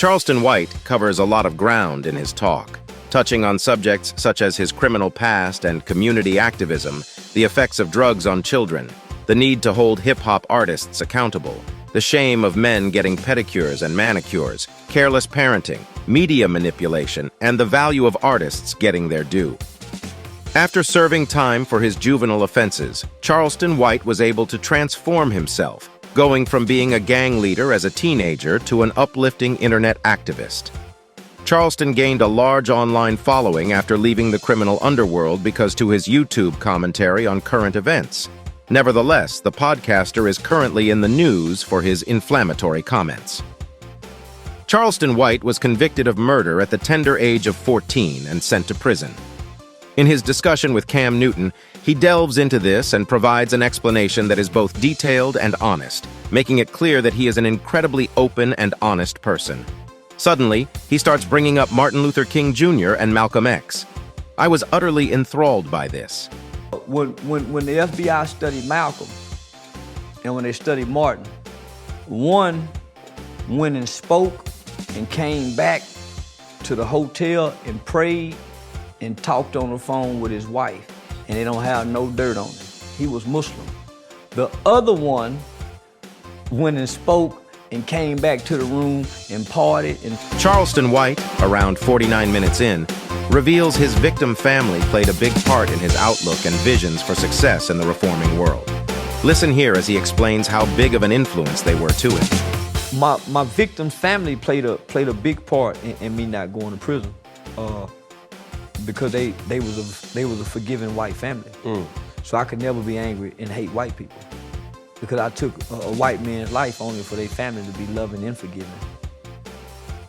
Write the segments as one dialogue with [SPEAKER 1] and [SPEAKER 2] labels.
[SPEAKER 1] Charleston White covers a lot of ground in his talk, touching on subjects such as his criminal past and community activism, the effects of drugs on children, the need to hold hip-hop artists accountable, the shame of men getting pedicures and manicures, careless parenting, media manipulation, and the value of artists getting their due. After serving time for his juvenile offenses, Charleston White was able to transform himself, going from being a gang leader as a teenager to an uplifting internet activist. Charleston gained a large online following after leaving the criminal underworld because to his YouTube commentary on current events. Nevertheless, the podcaster is currently in the news for his inflammatory comments. Charleston White was convicted of murder at the tender age of 14 and sent to prison. In his discussion with Cam Newton, he delves into this and provides an explanation that is both detailed and honest, making it clear that he is an incredibly open and honest person. Suddenly, he starts bringing up Martin Luther King Jr. and Malcolm X. I was utterly enthralled by this.
[SPEAKER 2] When the FBI studied Malcolm and when they studied Martin, one went and spoke and came back to the hotel and prayed and talked on the phone with his wife, and they don't have no dirt on him. He was Muslim. The other one went and spoke and came back to the room and partied. And
[SPEAKER 1] Charleston White, around 49 minutes in, reveals his victim family played a big part in his outlook and visions for success in the reforming world. Listen here as he explains how big of an influence they were to him.
[SPEAKER 2] My victim's family played a big part in me not going to prison. Because they was a forgiving white family. So I could never be angry and hate white people. Because I took a white man's life only for their family to be loving and forgiving.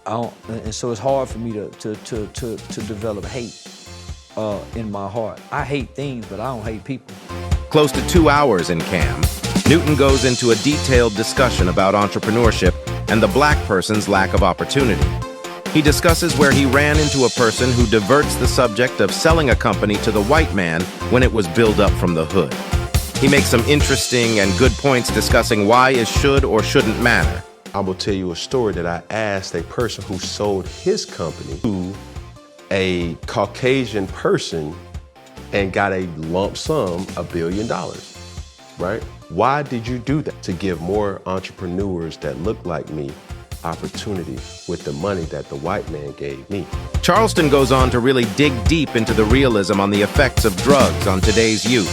[SPEAKER 2] And so it's hard for me to develop hate in my heart. I hate things, but I don't hate people.
[SPEAKER 1] Close to 2 hours in Cam, Newton goes into a detailed discussion about entrepreneurship and the black person's lack of opportunity. He discusses where he ran into a person who diverts the subject of selling a company to the white man when it was built up from the hood. He makes some interesting and good points discussing why it should or shouldn't matter.
[SPEAKER 3] I will tell you a story that I asked a person who sold his company to a Caucasian person and got a lump sum, $1 billion, right? Why did you do that? To give more entrepreneurs that look like me opportunity with the money that the white man gave me.
[SPEAKER 1] Charleston goes on to really dig deep into the realism on the effects of drugs on today's youth.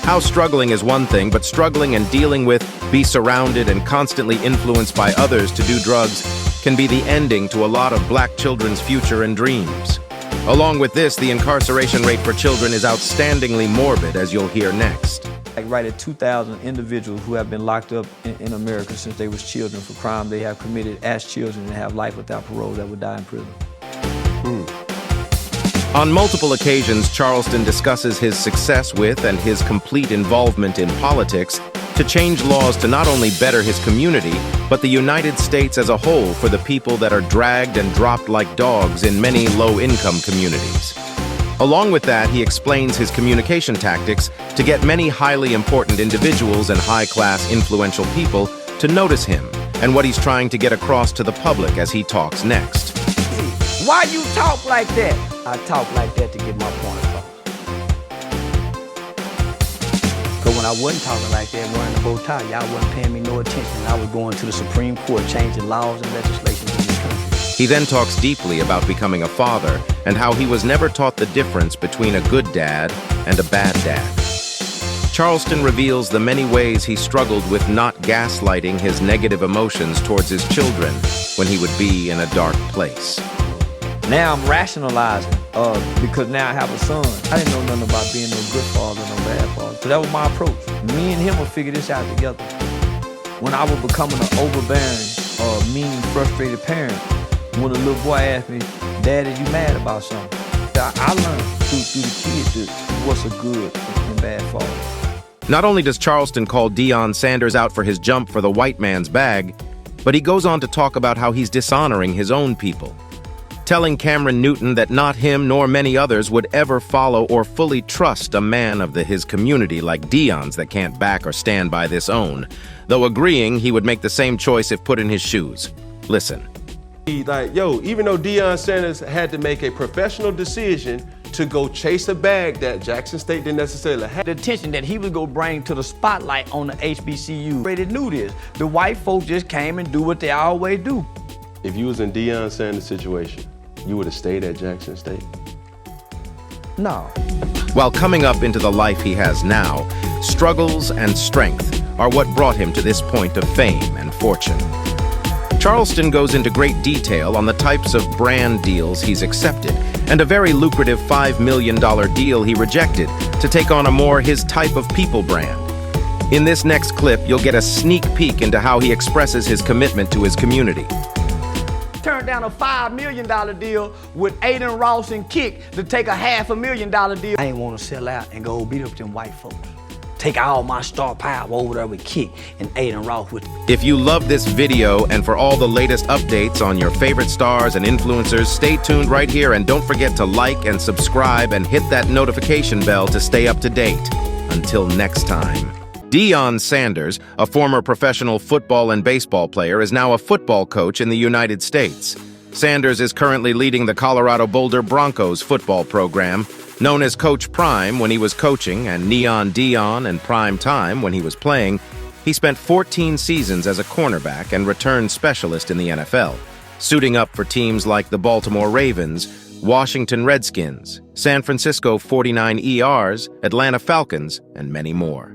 [SPEAKER 1] How struggling is one thing, but struggling and dealing with, be surrounded and constantly influenced by others to do drugs can be the ending to a lot of black children's future and dreams. Along with this, the incarceration rate for children is outstandingly morbid, as you'll hear next.
[SPEAKER 2] Like right at 2,000 individuals who have been locked up in America since they was children for crime they have committed as children and have life without parole that would die in prison.
[SPEAKER 1] On multiple occasions, Charleston discusses his success with and his complete involvement in politics to change laws to not only better his community, but the United States as a whole for the people that are dragged and dropped like dogs in many low-income communities. Along with that, he explains his communication tactics to get many highly important individuals and high-class influential people to notice him and what he's trying to get across to the public as he talks next.
[SPEAKER 2] Why you talk like that? I talk like that to get my point across. Because when I wasn't talking like that, wearing a bow tie, y'all wasn't paying me no attention. I was going to the Supreme Court, changing laws and legislation in this country.
[SPEAKER 1] He then talks deeply about becoming a father and how he was never taught the difference between a good dad and a bad dad. Charleston reveals the many ways he struggled with not gaslighting his negative emotions towards his children when he would be in a dark place.
[SPEAKER 2] Now I'm rationalizing because now I have a son. I didn't know nothing about being no good father, no bad father. So that was my approach. Me and him will figure this out together. When I was becoming an overbearing, mean, frustrated parent, when a little boy asked me, "Daddy, you mad about something?" I learned through the kids what's a good and bad father.
[SPEAKER 1] Not only does Charleston call Deion Sanders out for his jump for the white man's bag, but he goes on to talk about how he's dishonoring his own people, telling Cameron Newton that not him nor many others would ever follow or fully trust a man of his community like Deion's that can't back or stand by this own, though agreeing he would make the same choice if put in his shoes. Listen.
[SPEAKER 3] Like, yo, even though Deion Sanders had to make a professional decision to go chase a bag that Jackson State didn't necessarily have.
[SPEAKER 2] The attention that he was gonna bring to the spotlight on the HBCU. Already knew this. The white folks just came and do what they always do.
[SPEAKER 3] If you was in Deion Sanders' situation, you would have stayed at Jackson State?
[SPEAKER 2] No.
[SPEAKER 1] While coming up into the life he has now, struggles and strength are what brought him to this point of fame and fortune. Charleston goes into great detail on the types of brand deals he's accepted and a very lucrative $5 million deal he rejected to take on a more his type of people brand. In this next clip, you'll get a sneak peek into how he expresses his commitment to his community.
[SPEAKER 2] Turned down a $5 million deal with Aiden Ross and Kick to take a $500,000 deal. I ain't want to sell out and go beat up them white folks. Take all my star power over there with Kick and Aiden Ross with.
[SPEAKER 1] If you love this video and for all the latest updates on your favorite stars and influencers, stay tuned right here and don't forget to like and subscribe and hit that notification bell to stay up to date. Until next time. Deion Sanders, a former professional football and baseball player, is now a football coach in the United States. Sanders is currently leading the Colorado Boulder Broncos football program, known as Coach Prime when he was coaching and Neon Deion and Prime Time when he was playing. He spent 14 seasons as a cornerback and return specialist in the NFL, suiting up for teams like the Baltimore Ravens, Washington Redskins, San Francisco 49ers, Atlanta Falcons, and many more.